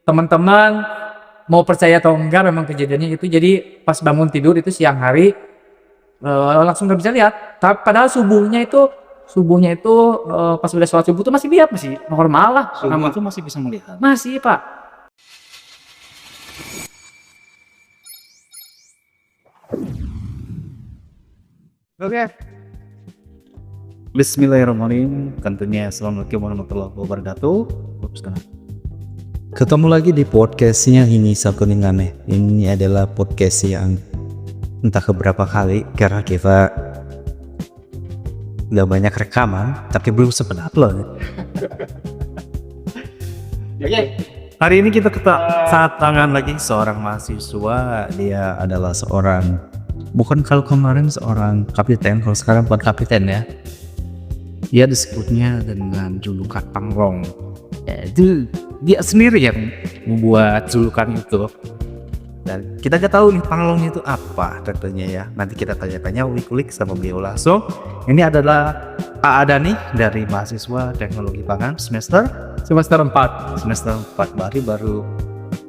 teman-teman mau percaya atau enggak memang kejadiannya itu. Jadi pas bangun tidur itu siang hari langsung nggak bisa lihat. Tapi padahal subuhnya itu pas udah sholat subuh tuh masih lihat, masih normal lah. Kamu tuh masih bisa melihat. Masih Pak. Oke. Bismillahirrahmanirrahim. Tentunya assalamualaikum warahmatullahi wabarakatuh. Ketemu lagi di podcastnya ini Sakuningane. Ini adalah podcast yang entah keberapa kali karena kita udah banyak rekaman tapi belum sempat upload. Oke. Hari ini kita kedatangan lagi seorang mahasiswa. Dia adalah bukan kalau kemarin seorang kapiten, kalau sekarang bukan kapiten ya. Dia disebutnya dengan julukan Panglong. Ya, itu dia sendiri yang membuat julukan itu. Dan kita nggak tahu nih Panglongnya itu apa tentunya ya. Nanti kita tanya-tanya, ulik-ulik sama beliau langsung. Ini adalah Adani dari mahasiswa teknologi pangan semester 4. Semester 4 baru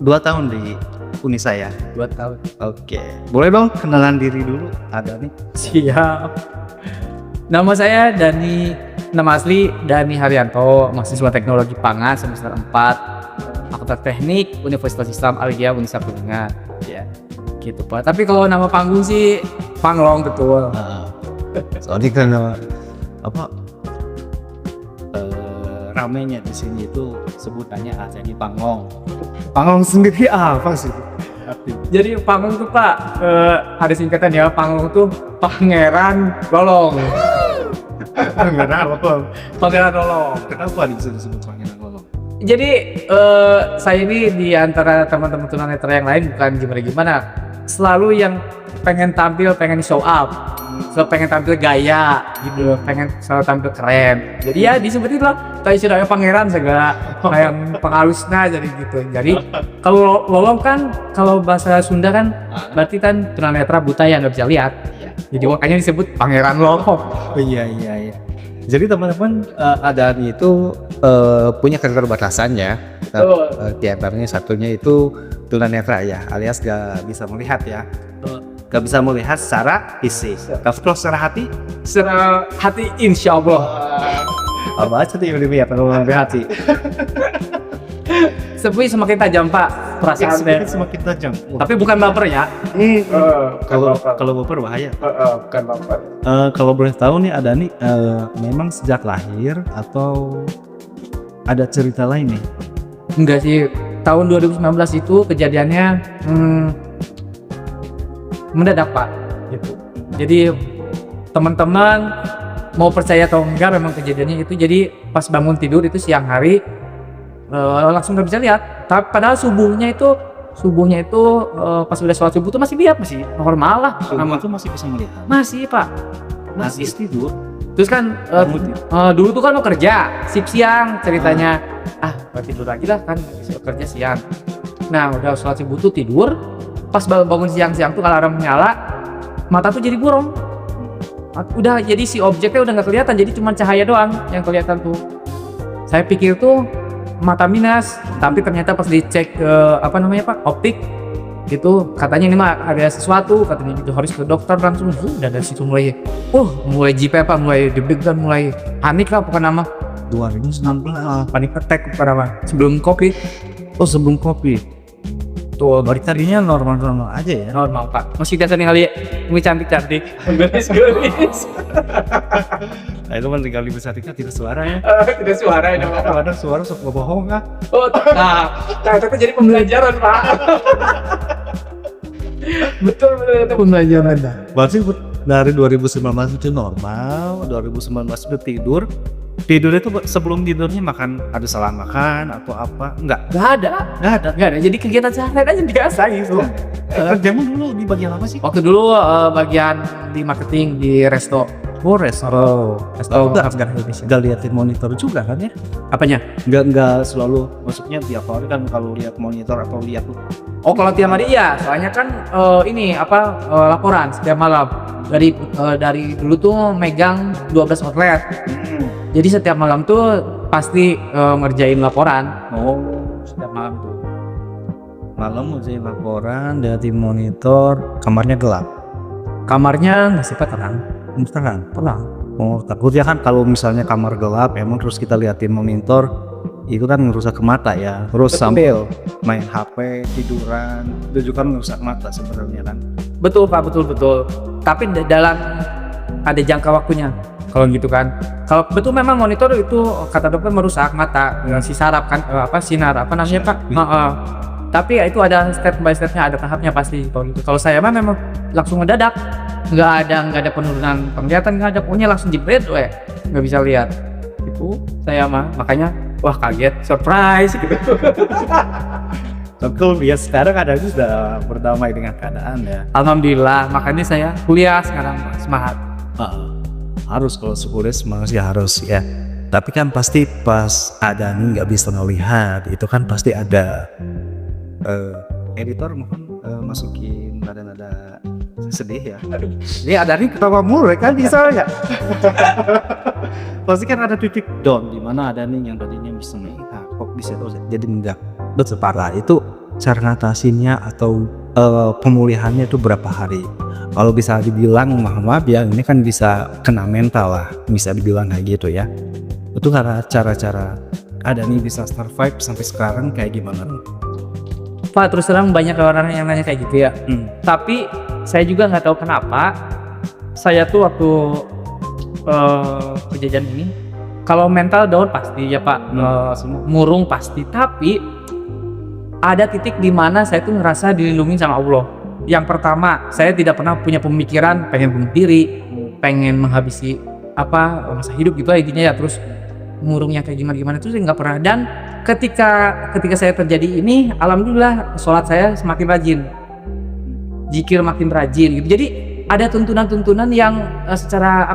2 tahun di Uni saya. 2 tahun. Oke, boleh dong kenalan diri dulu Adani. Siap. Nama saya nama asli Dani Haryanto, mahasiswa teknologi pangan semester 4, Fakultas Teknik Universitas Islam Al-Hidayah Unisha Kuningan. Ya, gitu Pak. Tapi kalau nama panggung sih Panglong, betul. Soalnya kan ramenya di sini itu sebutannya jadi Panglong. Panglong sendiri apa sih? Jadi Panglong tuh Pak, ada singkatan ya, Panglong tuh Pangeran Golong. Pangeran Golong. Kenapa disebut Pangeran Golong? Jadi saya ini di antara teman-teman tunanetra yang lain bukan gimana-gimana, selalu yang pengen tampil, pengen show up, selalu pengen tampil gaya gitu, pengen selalu tampil keren. Jadi ya disebutin lah, kayak istilahnya pangeran segala, kayak penghalusnya jadi gitu. Jadi kalau Golong kan, kalau bahasa Sunda kan berarti kan tunanetra buta yang nggak bisa lihat. Jadi makanya disebut Pangeran Golong. Iya. Jadi teman-teman Adani itu punya keterbatasannya. Di antaranya satunya itu tunanetra ya, alias gak bisa melihat ya. Gak bisa melihat secara fisik. Tapi kalau secara hati? Secara hati insya Allah. Apa aja tuh yang dilihat kalau hati? Sepi semakin tajam Pak, perasaannya. Semakin tajam. Tapi bukan baper ya. Kalau baper bahaya. Bukan baper. Kalau boleh tahu nih Adani memang sejak lahir atau ada cerita lain nih? Enggak sih, tahun 2019 itu kejadiannya mendadak Pak gitu. Jadi teman-teman mau percaya atau enggak memang kejadiannya itu. Jadi pas bangun tidur itu siang hari langsung nggak bisa lihat. Tapi padahal subuhnya itu pas udah sholat subuh tuh masih lihat, masih normal lah. Kamu tuh masih bisa melihat? Masih Pak. Masih tidur? Terus kan dulu tuh kan mau kerja sip siang ceritanya. Tidur lagi lah kan, bisa kerja siang. Nah udah sholat subuh tuh tidur. Pas bangun siang-siang tuh alarm nyala, mata tuh jadi burung. Udah jadi si objeknya udah nggak kelihatan, jadi cuma cahaya doang yang kelihatan tuh. Saya pikir tuh mata minus, tapi ternyata pas dicek optik gitu, katanya ini mah ada sesuatu, katanya gitu, harus ke dokter langsung. Udah dari situ mulai jipe Pak, mulai deg-degan, mulai panik lah pokoknya nama 2019 panik attack pokoknya nama sebelum COVID. Sebelum COVID tuh, berarti tadinya normal aja ya? Normal Pak, masih biasa nih kali ya, ini cantik-cantik gelis. Nah itu kan tinggal bisa tidak suara ya? Tidak suara ya Pak. Ada suara sok bohong kah? Itu jadi pembelajaran Pak. Betul itu pembelajaran. Berarti dari 2019 itu normal, 2019 itu tidur itu sebelum tidurnya ada salah makan atau apa? Enggak ada. Jadi kegiatan sehari-hari aja biasa gitu. Kerjamu dulu di bagian apa sih? Waktu dulu bagian di marketing di resto. Resto Afgan Indonesia. Gak liatin monitor juga kan ya? Apanya? Enggak selalu, maksudnya tiap hari kan kalau lihat monitor atau lihat. Kalau tiap hari iya, soalnya kan laporan setiap malam. Dari dulu tuh megang 12 outlet. Jadi setiap malam tuh pasti ngerjain laporan. Setiap malam tuh. malam uji laporan dari monitor, kamarnya gelap. Kamarnya nggak sempat terang. Terang. Oh, takutnya kan kalau misalnya kamar gelap, emang terus kita liatin monitor, itu kan ngerusak ke mata ya. Terus Betul. sambil main HP, tiduran, itu juga kan ngerusak mata sebenarnya kan. Betul Pak, betul. Tapi dalam ada jangka waktunya. Kalau gitu kan. Kalau betul memang monitor itu kata dokter merusak mata, si saraf kan sinar apa namanya Pak? Tapi ya itu ada step by stepnya, ada tahapnya pasti. Kalau saya mah memang langsung mendadak, nggak ada penurunan penglihatan, nggak ada, pokoknya langsung jebret, nggak bisa lihat. Itu saya mah makanya wah kaget, surprise gitu. Betul, ya sekarang keadaan itu sudah berdamai dengan keadaan ya. Alhamdulillah, makanya saya kuliah sekarang semangat. Harus kalau sekolah semangat sih harus ya. Tapi kan pasti pas ada nih nggak bisa ngelihat, itu kan pasti ada editor mohon masukin nada-nada sedih ya. Ini ada nih ketawa mulu kan bisa nggak? Pasti kan ada titik down di mana ada nih yang tadinya bisa melihat kok bisa terus jadi enggak. Betul parah itu cara ngatasinnya atau pemulihannya itu berapa hari? Kalau bisa dibilang maaf ya ini kan bisa kena mental lah, bisa dibilang kayak gitu ya. Itu karena cara-cara ada nih bisa survive sampai sekarang kayak gimana? Pak, terus terang banyak orang yang nanya kayak gitu ya. Tapi saya juga nggak tahu kenapa saya tuh waktu kejadian ini, kalau mental down pasti ya Pak, murung pasti. Tapi ada titik di mana saya tuh ngerasa dilindungi sama Allah. Yang pertama, saya tidak pernah punya pemikiran pengen bunuh diri, pengen menghabisi masa hidup gitu intinya ya. Terus murungnya kayak gimana itu saya nggak pernah. Dan ketika saya terjadi ini, alhamdulillah sholat saya semakin rajin, zikir makin rajin gitu. Jadi ada tuntunan-tuntunan yang secara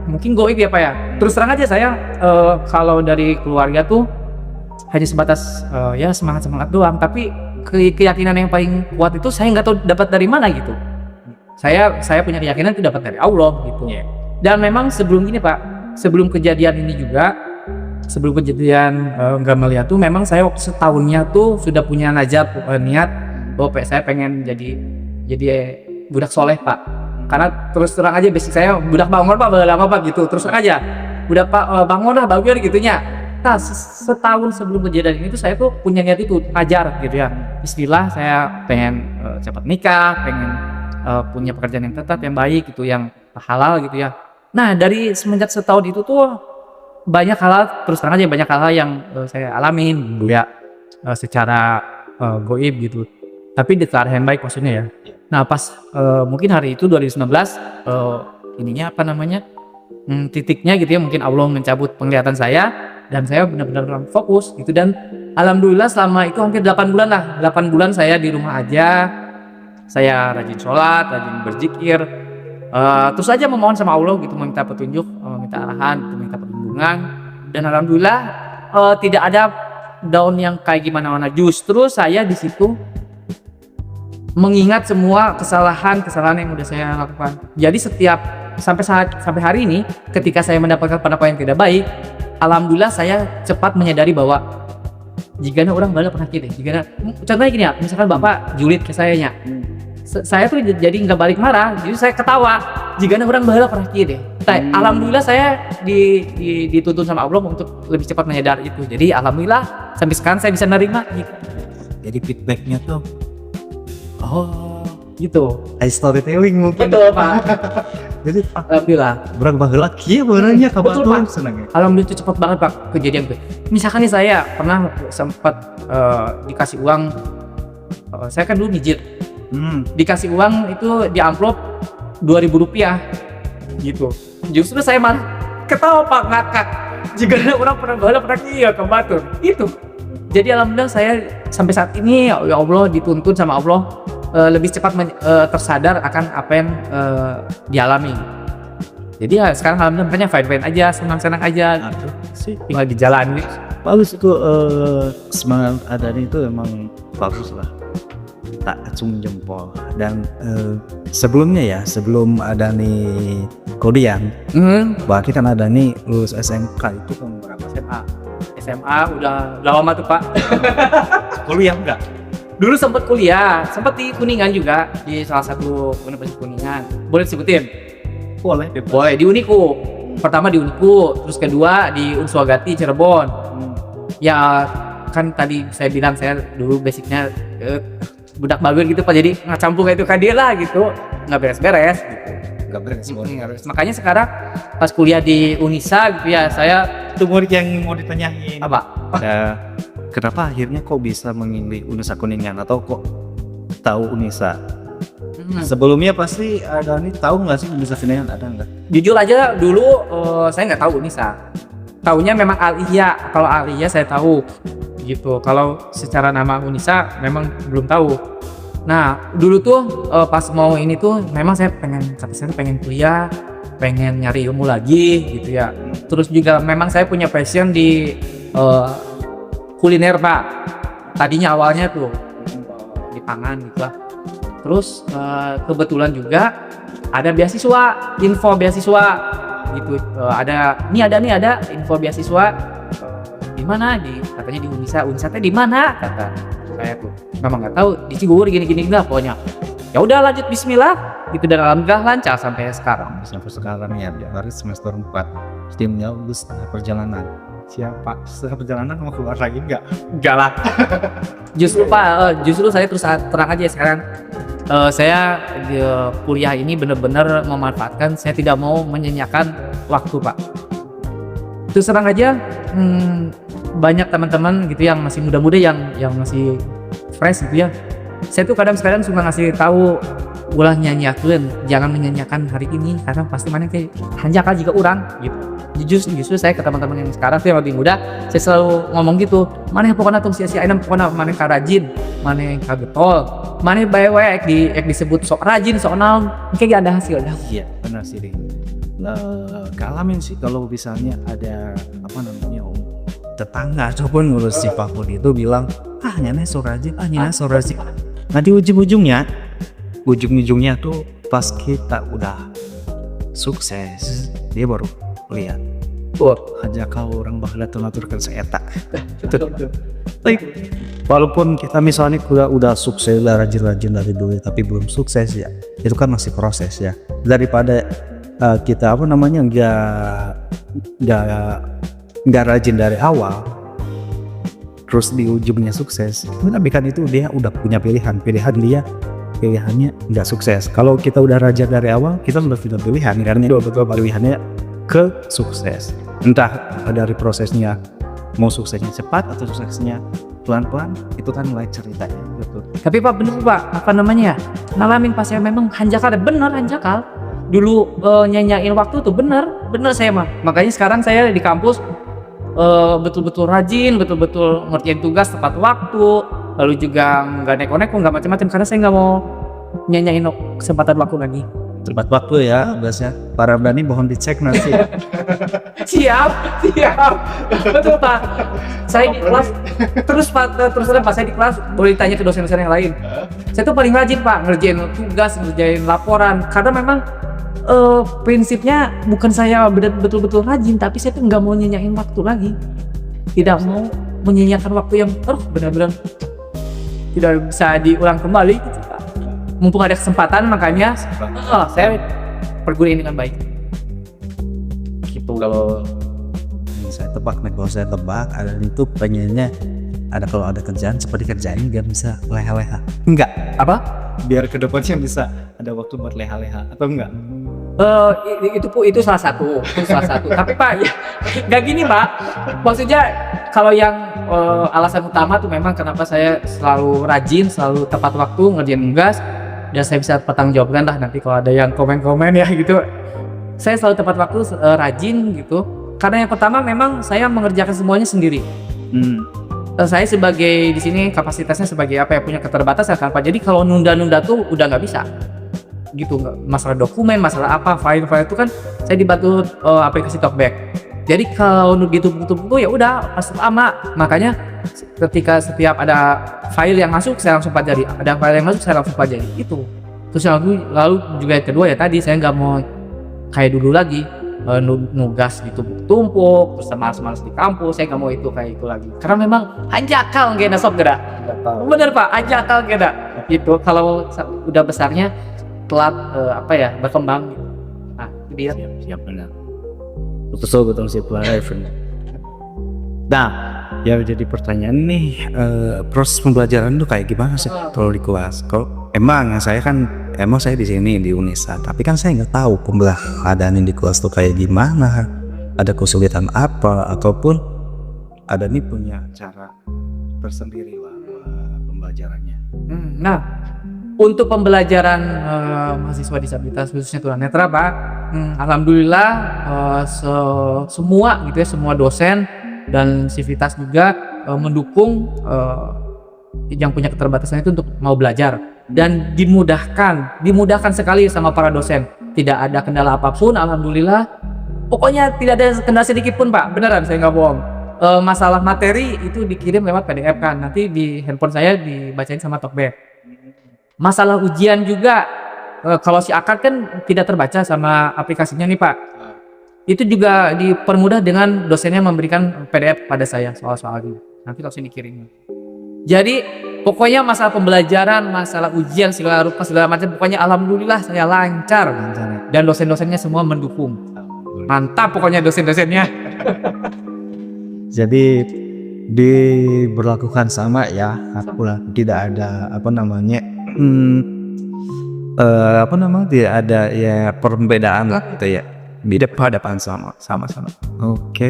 mungkin goib ya Pak ya. Terus terang aja saya kalau dari keluarga tuh hanya sebatas ya semangat doang. Tapi keyakinan yang paling kuat itu saya nggak tahu dapat dari mana gitu. Saya punya keyakinan itu dapat dari Allah gitu. Dan memang sebelum ini Pak, sebelum kejadian ini juga, sebelum kejadian nggak melihat tuh, memang saya waktu setahunnya tuh sudah punya niat bahwa saya pengen jadi budak soleh Pak. Karena terus terang aja basic saya budak bangun Pak, lama Pak gitu. Terus terang aja budak Pak bangun lah bagus gitunya. Nah setahun sebelum kejadian ini tuh saya tuh punya niat itu ajar gitu ya. Bismillah saya pengen cepat nikah, pengen punya pekerjaan yang tetap, yang baik gitu, yang halal gitu ya. Nah dari semenjak setahun itu tuh banyak hal, terus terang aja banyak hal yang saya alamin ya secara goib gitu. Tapi di arah yang baik maksudnya ya. Nah pas mungkin hari itu 2019 titiknya gitu ya, mungkin Allah mencabut penglihatan saya dan saya benar-benar fokus gitu. Dan alhamdulillah selama itu hampir 8 bulan lah, 8 bulan saya di rumah aja, saya rajin sholat, rajin berzikir, terus aja memohon sama Allah gitu, meminta petunjuk, meminta arahan gitu, minta perlindungan. Dan alhamdulillah tidak ada down yang kayak gimana-mana, justru saya di situ mengingat semua kesalahan yang udah saya lakukan. Jadi sampai hari ini ketika saya mendapatkan pendapat yang tidak baik, alhamdulillah saya cepat menyadari bahwa jika orang bala pernah gitu, contohnya gini ya, misalkan Bapak julid ke sayanya, saya tuh jadi nggak balik marah, jadi saya ketawa jika orang bala pernah gitu. Alhamdulillah saya dituntun sama Allah untuk lebih cepat menyadari itu. Jadi alhamdulillah sampai sekarang saya bisa nerima gitu. Jadi feedbacknya tuh gitu. Storytelling mungkin. Betul Pak. Jadi Alhamdulillah. berapa heula kieu benernya kabar Betul, tuh Pak. senangnya. Alhamdulillah itu cepat banget Pak kejadian itu. Misalkan nih saya pernah sempat dikasih uang, saya kan dulu mijit, dikasih uang itu di amplop 2.000 rupiah gitu. Justru saya malah ketawa Pak, ngakak jika ada orang pernah iya ke Batur itu. Jadi alhamdulillah saya sampai saat ini ya Allah dituntun sama Allah lebih cepat tersadar akan apa yang dialami. Jadi ya sekarang alhamdulillah makanya fine aja, senang aja gitu. Tinggal di jalan. Bagus itu semangat Adani itu emang bagus lah, tak acung jempol. Dan sebelumnya ya, sebelum Adani kuliah, berarti kan Adani lulus SMK itu kan berapa? SMA udah lama tuh Pak. Kuliah enggak? Dulu sempat kuliah, sempat di Kuningan juga, di salah satu universitas Kuningan. Boleh disebutin? Boleh. Boleh, di Uniku. Pertama di Uniku, terus kedua di Unswagati Cirebon. Ya kan tadi saya bilang saya dulu basicnya budak bagus gitu Pak, jadi ngacampur kayak itu kan dia lah gitu, nggak beres-beres gitu. Nggak beres. Makanya sekarang pas kuliah di Unisa gitu ya, saya Itu murid yang mau ditanyain. apa? Kenapa akhirnya kok bisa memilih Unisa Kuningan atau kok tahu Unisa? Sebelumnya pasti ada nih, tahu nggak sih Unisa Kuningan ada nggak? Jujur aja dulu saya nggak tahu Unisa. Taunya memang Aliyah. Kalau Aliyah saya tahu gitu. Kalau secara nama Unisa memang belum tahu. Nah dulu tuh pas mau ini tuh memang saya pengen kuliah, pengen nyari ilmu lagi gitu ya. Terus juga memang saya punya passion di kuliner Pak. Tadinya awalnya tuh di pangan gitu lah. Terus kebetulan juga ada beasiswa, info beasiswa gitu. Ada info beasiswa di mana, katanya di Unisa. Unisa teh di mana kata saya tuh. Memang nggak tahu, di Cigugur gini lah pokoknya. Ya udah lanjut bismillah gitu, dan alhamdulillah lancar sampai sekarang. Sampai sekarang ya, dari semester 4 timnya lulus setengah perjalanan. Siapa setengah perjalanan mau keluar lagi nggak? Enggak lah. Justru Pak, justru saya terus terang aja sekarang. Saya di kuliah ini benar-benar memanfaatkan. Saya tidak mau menyanyiakan waktu Pak. Terus terang aja, banyak teman-teman gitu yang masih muda-muda yang masih fresh gitu ya. Saya tuh kadang-kadang suka ngasih tahu ulah nyanyiakeun, jangan menyanyiakan hari ini karena pasti mana kayak hanjakal jika orang gitu. Justru saya ke teman-teman yang sekarang tuh yang lebih muda, saya selalu ngomong gitu, mana pokoknya tong sia-siain, pokoknya mana karajin, mana kagetol, mana bae disebut sok rajin, sok naon, kayak ada hasil dah. Iya benar sih Ding. Kalamin sih kalau misalnya ada apa namanya tetangga ataupun ngurus si Pak Budi itu bilang nyana sok rajin, nyana sok rajin. Nah di ujungnya tuh pas kita udah sukses dia baru lihat aja kalau orang bakal atur-aturkan seeta. Walaupun kita misalnya udah sukses, udah rajin-rajin dari dulu tapi belum sukses ya, itu kan masih proses ya. Daripada kita apa namanya nggak rajin dari awal terus di ujungnya sukses, tapi kan itu dia udah punya pilihannya nggak sukses. Kalau kita udah rajin dari awal, kita sudah punya pilihan karena itu betul pilihannya ke sukses. Entah dari prosesnya mau suksesnya cepat atau suksesnya pelan-pelan, itu kan lain ceritanya betul. Tapi Pak bener Pak, apa namanya, ngalamin pas saya memang hanjakal, bener hanjakal. Dulu nyanyain waktu tuh bener saya mah. Makanya sekarang saya di kampus betul-betul rajin, betul-betul ngerjain tugas tepat waktu, lalu juga nggak neko-neko, nggak macam-macam karena saya nggak mau nyanyain kesempatan waktu lagi. Tepat waktu ya, biasanya para berani mohon dicek nanti. Siap, betul Pak. Saya di kelas, terus pas saya di kelas boleh ditanya ke dosen-dosen yang lain. Saya tuh paling rajin Pak, ngerjain tugas, ngerjain laporan, karena memang prinsipnya bukan saya betul-betul rajin, tapi saya tuh nggak mau nyanyain waktu lagi, tidak mau menyanyiakan waktu yang benar-benar tidak bisa diulang kembali gitu, Pak. Mumpung ada kesempatan, makanya saya pergunain dengan baik gitu. Kalau saya tebak ada itu pengennya ada, kalau ada kerjaan seperti kerjaan nggak bisa leha-leha, enggak apa biar kedepannya bisa ada waktu buat leha-leha atau enggak? Itu salah satu. Tapi Pak, ya nggak gini Pak. Maksudnya kalau yang alasan utama tuh memang kenapa saya selalu rajin, selalu tepat waktu ngerjain tugas, dan saya bisa pertanggungjawabkan lah nanti kalau ada yang komen-komen ya gitu. Saya selalu tepat waktu, rajin gitu. Karena yang pertama memang saya mengerjakan semuanya sendiri. Saya sebagai di sini kapasitasnya sebagai apa ya, punya keterbatasan kan Pak. Jadi kalau nunda-nunda tuh udah nggak bisa. Gitu, nggak masalah dokumen, masalah apa, file-file itu kan saya dibantu aplikasi Talkback. Jadi kalau gitu betul-betul ya udah pasti lama. Makanya ketika setiap ada file yang masuk saya langsung pelajari, ada file yang masuk saya langsung pelajari itu. Terus lalu juga yang kedua ya tadi saya nggak mau kayak dulu lagi nugas di tumpuk-tumpuk, terus malas-malas di kampus. Saya nggak mau itu kayak itu lagi. Karena memang anjakal nggak nasab gerak. Bener Pak, anjakal gerak. Gitu. Kalau udah besarnya telat berkembang. Nah, itu dia. Siap benar. Betul sih Pak Irfan. Nah, ya jadi pertanyaan nih, proses pembelajaran itu kayak gimana sih kalau di kelas? Kalau emang saya di sini di Unisa, tapi kan saya nggak tahu keadaan di kelas tuh kayak gimana, ada kesulitan apa, ataupun ada nih punya cara tersendiri lah pembelajarannya. Nah, untuk pembelajaran mahasiswa disabilitas khususnya tunanetra Pak, alhamdulillah semua gitu ya, semua dosen dan sivitas juga mendukung yang punya keterbatasan itu untuk mau belajar dan dimudahkan sekali sama para dosen. Tidak ada kendala apapun, alhamdulillah. Pokoknya tidak ada kendala sedikit pun Pak, beneran saya nggak bohong. Masalah materi itu dikirim lewat PDF kan, nanti di handphone saya dibacain sama talkback. Masalah ujian juga kalau si akad kan tidak terbaca sama aplikasinya nih Pak. Itu juga dipermudah dengan dosennya memberikan PDF pada saya soal-soalnya. Nanti langsung dikirim. Jadi pokoknya masalah pembelajaran, masalah ujian segala rupa segala macam, pokoknya alhamdulillah saya lancar. Dan dosen-dosennya semua mendukung. Mantap pokoknya dosen-dosennya. Jadi diberlakukan sama ya, tidak ada tidak ada ya perbedaan lah gitu ya. Beda hadapan sama. Oke.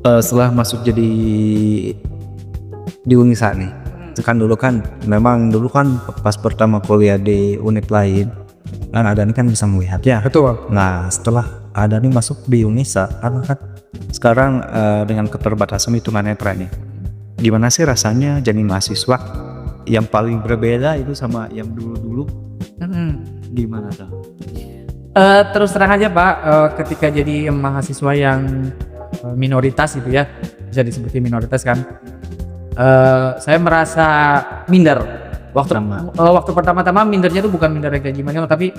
Setelah masuk jadi di Unisa nih, dulu kan pas pertama kuliah di unit lain kan Adani kan bisa melihat ya. Betul. Nah setelah Adani masuk di Unisa kan sekarang dengan keterbatasan itu tunanetra nih, gimana sih rasanya jadi mahasiswa? Yang paling berbeda itu sama yang dulu gimana tuh? Terus terang aja Pak, ketika jadi mahasiswa yang minoritas itu ya, bisa disebutin minoritas kan, saya merasa minder. Waktu pertama-tama mindernya itu bukan minder kayak gimana, tapi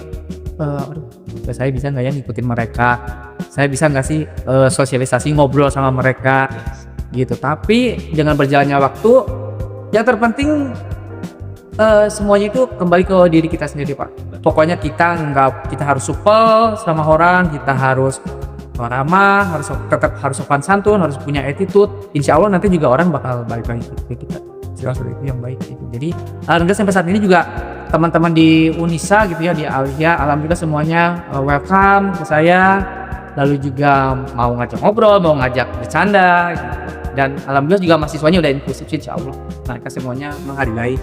saya bisa nggak ya ngikutin mereka, saya bisa nggak sih sosialisasi ngobrol sama mereka gitu. Tapi dengan berjalannya waktu, yang terpenting semuanya itu kembali ke diri kita sendiri Pak. Pokoknya kita harus supel sama orang, kita harus ramah, tetap harus sopan santun, harus punya attitude. Insya Allah nanti juga orang bakal balik lagi ke kita. Seperti itu yang baik gitu. Jadi alhamdulillah sampai saat ini juga teman-teman di Unisa gitu ya, di Alia, alhamdulillah semuanya welcome ke saya. Lalu juga mau ngajak ngobrol, mau ngajak bercanda gitu. Dan alhamdulillah juga mahasiswanya udah inklusif insya Allah. Mereka semuanya menghargai.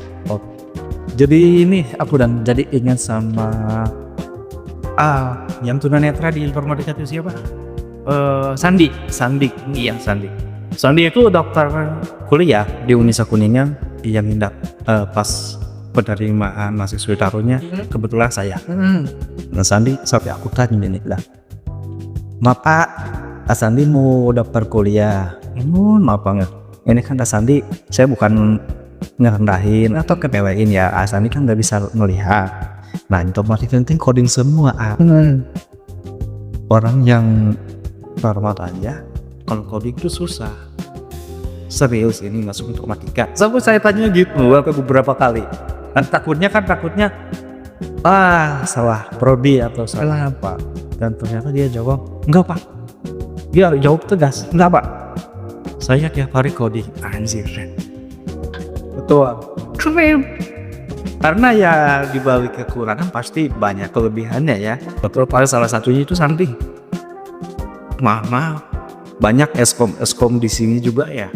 Jadi ini aku jadi ingat sama yang tunanetra di informatika itu siapa? Sandi. Iya Sandi. Sandi itu daftar kuliah di Unisa Kuningan yang hendak pas penerimaan mahasiswa taruhnya kebetulan saya. Nah Sandi sampai aku tanya ini lah, Pak Sandi mau daftar kuliah? Maaf banget. Ini kan Sandi, saya bukan ngerendahin atau kepewain ya, Sandi kan nggak bisa melihat. Nah otomatis penting coding semua. Orang yang normal aja kalau coding itu susah. Serius ini masuk informatika. Sampai saya tanya gitu beberapa kali. Dan takutnya salah prodi atau salah apa. Dan ternyata dia jawab, enggak Pak. Dia jawab tegas, enggak Pak. Saya tiap hari coding. Anjir. Betul. Keren. Karena ya dibalik kekurangan pasti banyak kelebihannya ya. Betul Pak, salah satunya itu Sandi. Maaf. Banyak eskom di sini juga ya.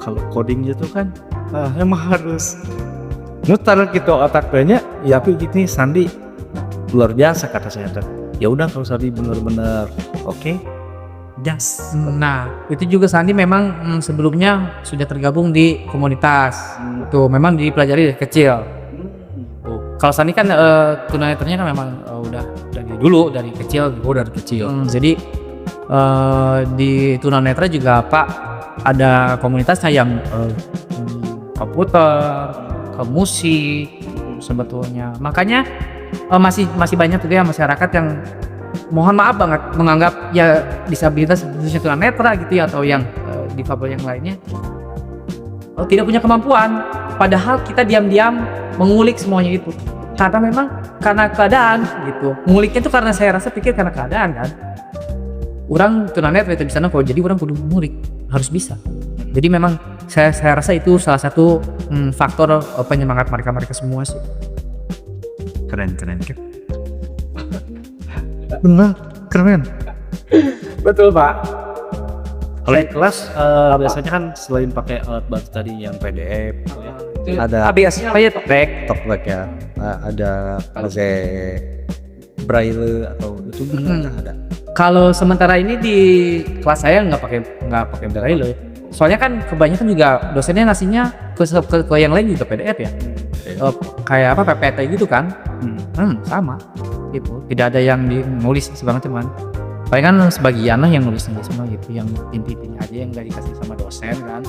Kalau coding itu kan emang harus mutar gitu otaknya. Ya tapi gini Sandi luar biasa kata saya. Ya udah kalau Sandi bener-bener oke. Yes. Nah itu juga Sandi memang sebelumnya sudah tergabung di komunitas. Tuh memang dipelajari dari kecil. Kalau Sandi kan tunanetranya kan memang udah dari kecil. Jadi di tunanetra juga Pak ada komunitasnya yang komputer, ke musik sebetulnya. Makanya masih banyak juga ya masyarakat yang mohon maaf banget menganggap ya disabilitas khususnya tunanetra gitu ya atau yang difabel yang lainnya tidak punya kemampuan, padahal kita diam-diam mengulik semuanya itu karena memang karena keadaan gitu. Nguliknya itu karena saya rasa pikir karena keadaan kan. Orang tunanetra itu bisa kalau jadi orang kudu ngulik, harus bisa. Jadi memang saya rasa itu salah satu faktor penyemangat mereka semua sih. Keren. Benar, keren. Betul Pak. Kalau di kelas biasanya kan selain pakai alat bantu tadi yang PDF, ada ABS apa ya talkback. talkback ya, ada pakai braille atau itu nggak ada. Kalau sementara ini di kelas saya nggak pakai braille. Soalnya kan kebanyakan juga dosennya ngasihnya ke yang lain juga PDF ya. Kayak apa PPT gitu kan. Sama gitu. Tidak ada yang nulis sebanget teman. Paling kan sebagian lah yang nulis semua gitu, yang inti-intinya aja yang nggak dikasih sama dosen kan.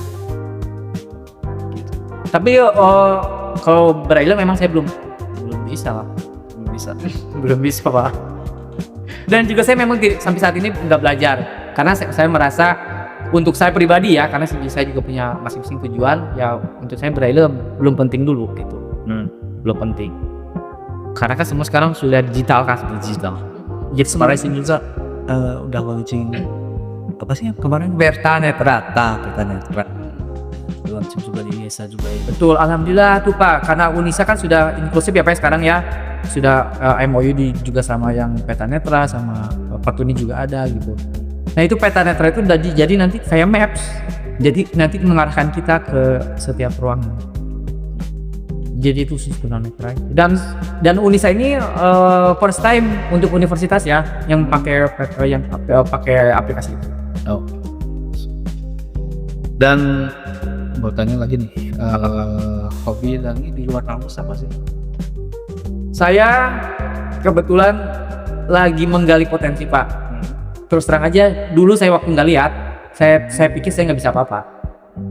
Gitu. Tapi kalau braille memang saya belum bisa lah. Belum bisa Pak. Dan juga saya memang sampai saat ini nggak belajar karena saya merasa untuk saya pribadi ya, karena saya juga punya masing-masing tujuan ya, untuk saya braille belum penting dulu gitu. Belum penting karena kan semua sekarang sudah digital kan. Jadi Kemarin sih juga udah launching apa sih kemarin? Petanetra. Launching juga di Unisa juga ya. Betul, alhamdulillah tuh Pak, karena Unisa kan sudah inklusif ya Pak sekarang ya, sudah MOU juga sama yang Petanetra sama Pertuni juga ada gitu. Nah itu Petanetra itu jadi nanti kayak maps, jadi nanti mengarahkan kita ke setiap ruangan. Jadi itu khusus tunanetra. Dan Unisa ini first time untuk universitas ya yang pakai aplikasi itu. Oh. Dan mau tanya lagi nih, hobi lagi di luar kampus apa sih? Saya kebetulan lagi menggali potensi Pak. Terus terang aja, dulu saya waktu nggak lihat, saya pikir saya nggak bisa apa-apa.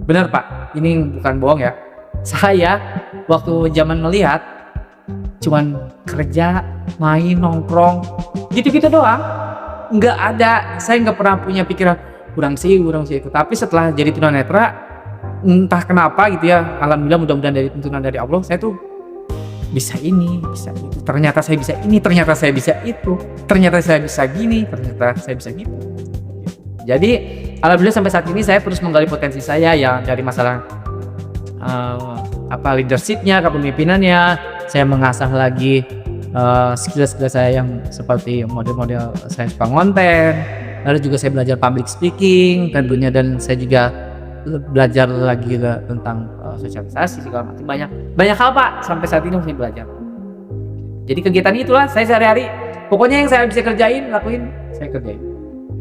Benar Pak, ini bukan bohong ya. Saya waktu zaman melihat cuman kerja, main, nongkrong, gitu-gitu doang. Nggak ada, saya nggak pernah punya pikiran kurang sih itu. Tapi setelah jadi tunanetra, entah kenapa gitu ya, alhamdulillah mudah-mudahan dari tuntunan dari Allah, saya tuh bisa ini, bisa itu. Ternyata saya bisa ini, ternyata saya bisa itu. Ternyata saya bisa gini, ternyata saya bisa gitu. Jadi alhamdulillah sampai saat ini saya terus menggali potensi saya ya, dari masalah leadershipnya, kepemimpinannya. Saya mengasah lagi skill-skill saya yang seperti model-model saya suka konten. Lalu juga saya belajar public speaking tentunya, dan saya juga belajar lagi tentang sosialisasi segala macam, banyak hal Pak, sampai saat ini masih belajar. Jadi kegiatan itulah saya sehari-hari, pokoknya yang saya bisa lakuin saya kerjain.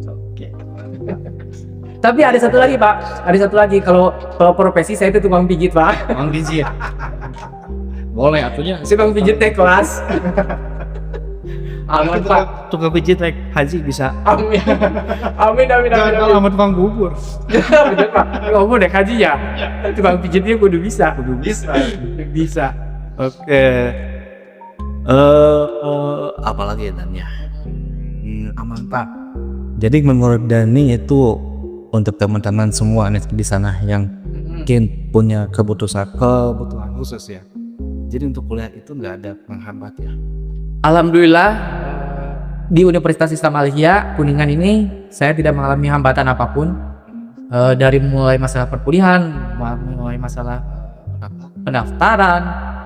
Oke. Tapi ada satu lagi Pak, kalau profesi saya itu tukang pijit Pak. Tukang pijit. Boleh atunya. Si tukang pijit teh kelas. Amin Pak. Tukang pijit naik haji bisa. Amin. Jangan sama tukang bubur. Bener Pak. Ngomong deh haji ya. Tukang pijitnya kudu bisa. Bisa. Oke. Apa lagi ya Dania? Aman Pak. Jadi menurut Dani itu untuk teman-teman semua di sana yang mungkin punya kebutuhan khusus ya. Jadi untuk kuliah itu nggak ada penghambat ya. Alhamdulillah di Universitas Islam Al-Hijrah Kuningan ini saya tidak mengalami hambatan apapun, dari mulai masalah perkuliahan, mulai masalah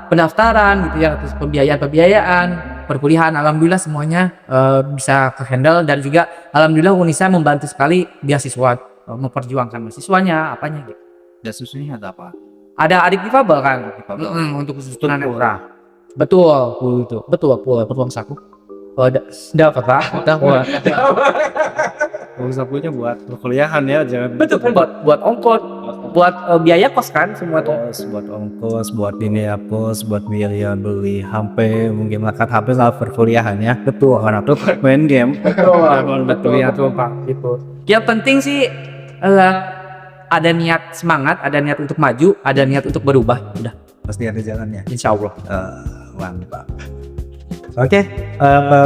pendaftaran gitu ya, terus pembiayaan perkuliahan. Alhamdulillah semuanya bisa ke-handle, dan juga alhamdulillah Unisa membantu sekali beasiswa, memperjuangkan mahasiswanya apanya gitu. Dan susunya ada apa? Ada adik difabel kan, untuk khusus tunanetra. Betul, peluang saku. Dapat Pak. Uang sakunya buat perkuliahan ya, jangan. Betul kan, buat ongkos, buat biaya kos kan semua tuh. Buat ongkos, buat ini pos, buat biaya beli HP, mungkin makan HP saat perkuliahan ya. Betul. Karena tuh main game. Betul Pak. Gitu. Yang penting sih ada niat semangat, ada niat untuk maju, ada niat untuk berubah. Udah. Pasti ada jalannya. Insya Allah. Mantap. Oke,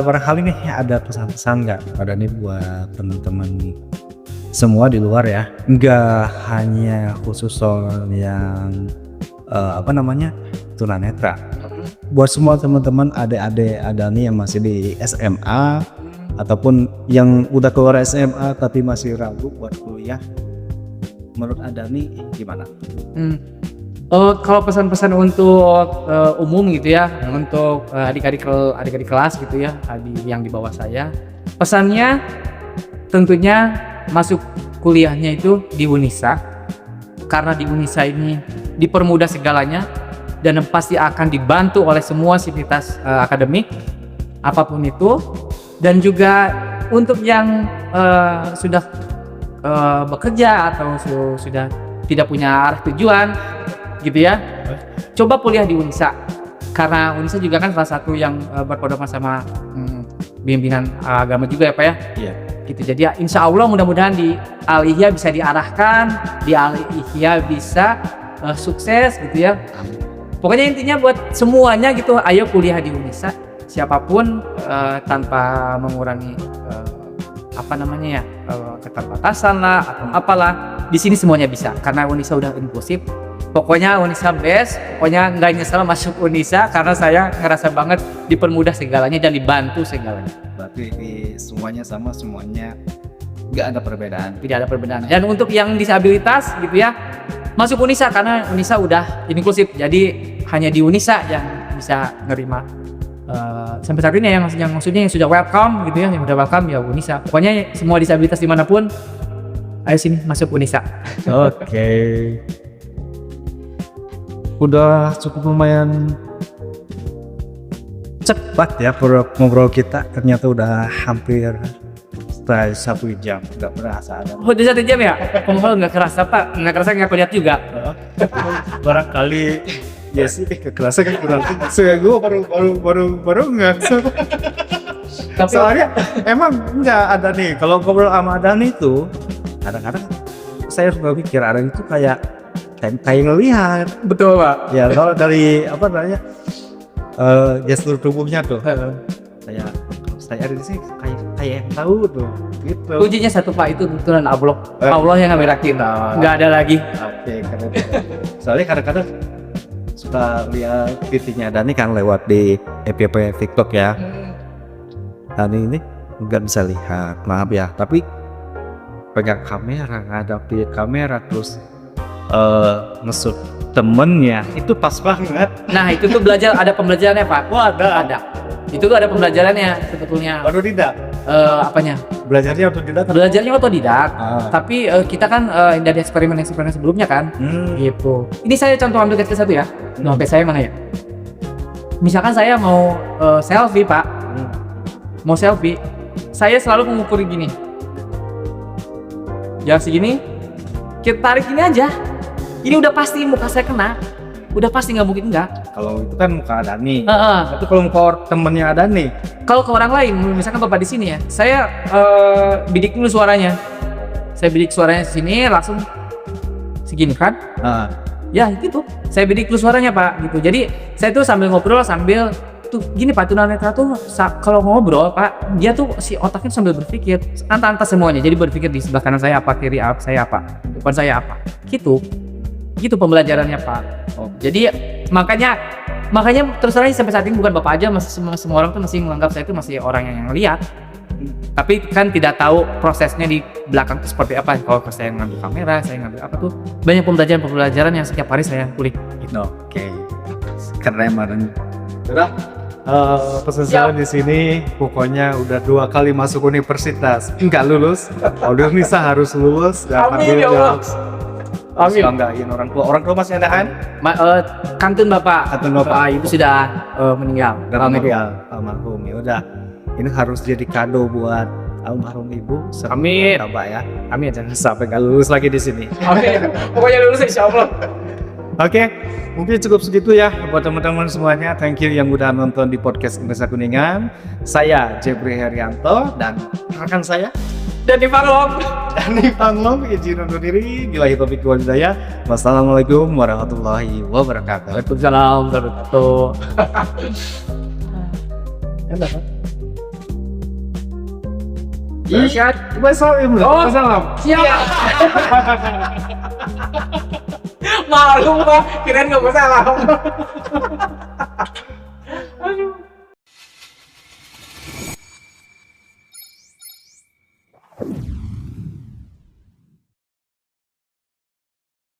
barangkali nih ada pesan-pesan nggak pada nih buat teman-teman semua di luar ya, nggak hanya khusus soal yang tunanetra. Buat semua teman-teman adik-adik Adani yang masih di SMA ataupun yang udah keluar SMA tapi masih ragu buat kuliah, menurut Adani gimana? Kalau pesan-pesan untuk umum gitu ya, untuk adik-adik kelas gitu ya, adik yang di bawah saya, pesannya tentunya masuk kuliahnya itu di Unisa, karena di Unisa ini dipermudah segalanya dan pasti akan dibantu oleh semua sivitas akademik apapun itu. Dan juga untuk yang sudah bekerja atau sudah tidak punya arah tujuan gitu ya, coba kuliah di Unisa, karena Unisa juga kan salah satu yang berpedoman sama bimbingan agama juga ya Pak ya. Iya. Gitu. Jadi ya, insya Allah mudah-mudahan di Al-Ihya bisa diarahkan, di Al-Ihya bisa sukses gitu ya. Pokoknya intinya buat semuanya gitu, ayo kuliah di Unisa, siapapun tanpa mengurangi keterbatasan lah atau apalah, di sini semuanya bisa karena Unisa udah inklusif. Pokoknya Unisa best, pokoknya nggak nyesel masuk Unisa karena saya ngerasa banget dipermudah segalanya dan dibantu segalanya. Berarti semuanya sama, semuanya nggak ada perbedaan. Tidak ada perbedaan. Dan untuk yang disabilitas gitu ya, masuk Unisa karena Unisa udah inklusif. Jadi hanya di Unisa yang bisa nerima sampai saat ini yang maksudnya yang sudah welcome gitu ya, yang udah welcome ya Unisa. Pokoknya semua disabilitas dimanapun, ayo sini masuk Unisa. Oke. Udah cukup lumayan cepat ya ngobrol kita, ternyata udah hampir setelah 1 jam, nggak berasa ada. Oh, udah 1 jam ya? Ngobrol nggak kerasa Pak, nggak kerasa, nggak lihat juga. Barangkali ya sih, kerasa kan kurang. Saya gue baru nggak. Tapi Soalnya emang nggak ada nih. Kalau ngobrol sama Adani itu, kadang-kadang saya suka pikir ada itu kayak ngelihat. betul Pak. Ya kalau dari gestur tubuhnya tuh, saya ada di sini kayak yang tahu tuh, gitu. Kuncinya satu Pak, itu betulan Allah yang ngeberakin, nggak ada lagi. Oke, karena soalnya kadang-kadang suka lihat titiknya Dani kan lewat di FYP TikTok ya. Dani ini nggak bisa lihat, maaf ya, tapi pegang kamera, ngadapin kamera terus ngesut temennya, itu pas banget. Nah itu tuh ada pembelajarannya Pak. Wah ada. Itu tuh ada pembelajarannya sebetulnya. Baru tidak? Apanya? Belajarnya otodidak? Belajarnya otodidak. Tapi kita kan dari eksperimen sebelumnya kan. Gitu. Ini saya contoh ambil kecil satu ya. HP saya mana ya? Misalkan saya mau selfie Pak. Mau selfie, saya selalu mengukur gini. Jangan segini. Kita tarik ini aja. Ini udah pasti muka saya kena. Udah pasti, nggak mungkin enggak. Kalau itu kan muka Adani. Tapi kalau muka temennya Adani, kalau ke orang lain, misalkan Bapak di sini ya, saya bidik dulu suaranya. Saya bidik suaranya di sini, langsung segini kan? Ya gitu. Saya bidik dulu suaranya Pak. Gitu. Jadi saya tuh sambil ngobrol sambil tuh gini Pak, tunanetra tuh kalau ngobrol Pak, dia tuh si otaknya sambil berpikir antara semuanya. Jadi berpikir di sebelah kanan saya apa, kiri saya apa, depan saya apa. Gitu pembelajarannya Pak. Jadi makanya terus terang sampai saat ini bukan Bapak aja, masih semua orang tuh masih menganggap saya itu masih orang yang lihat. Tapi kan tidak tahu prosesnya di belakang itu seperti apa. Kalau saya ngambil kamera, saya ngambil apa tuh, banyak pembelajaran yang setiap hari saya kulik. Oke. Keren banget. Udah. Pesan saya di sini, pokoknya udah 2 kali masuk universitas, nggak lulus. Kalau Unisa harus lulus. Amin ya Allah. Amin. Banggain orang tua masih ada kan? Kantun Bapak. Itu sudah meninggal. Almarhum. Ya udah. Ini harus jadi kado buat almarhum ibu. Amin. Bapak ya. Amin, jangan sampai nggak lulus lagi di sini. Amin. Pokoknya lulus insya Allah. Oke, mungkin cukup segitu ya buat teman-teman semuanya. Thank you yang udah nonton di podcast Indonesia Kuningan. Saya Jeffrey Herianto dan rekan saya Dani Panglong izin undur diri. Billahi taufiq wal hidayah. Wassalamualaikum warahmatullahi wabarakatuh. Waalaikumsalam warahmatullahi wabarakatuh. Enak kan? Iya, coba salam. Oh. Salam. Siap. Malu Pak, kirain nggak mau salam.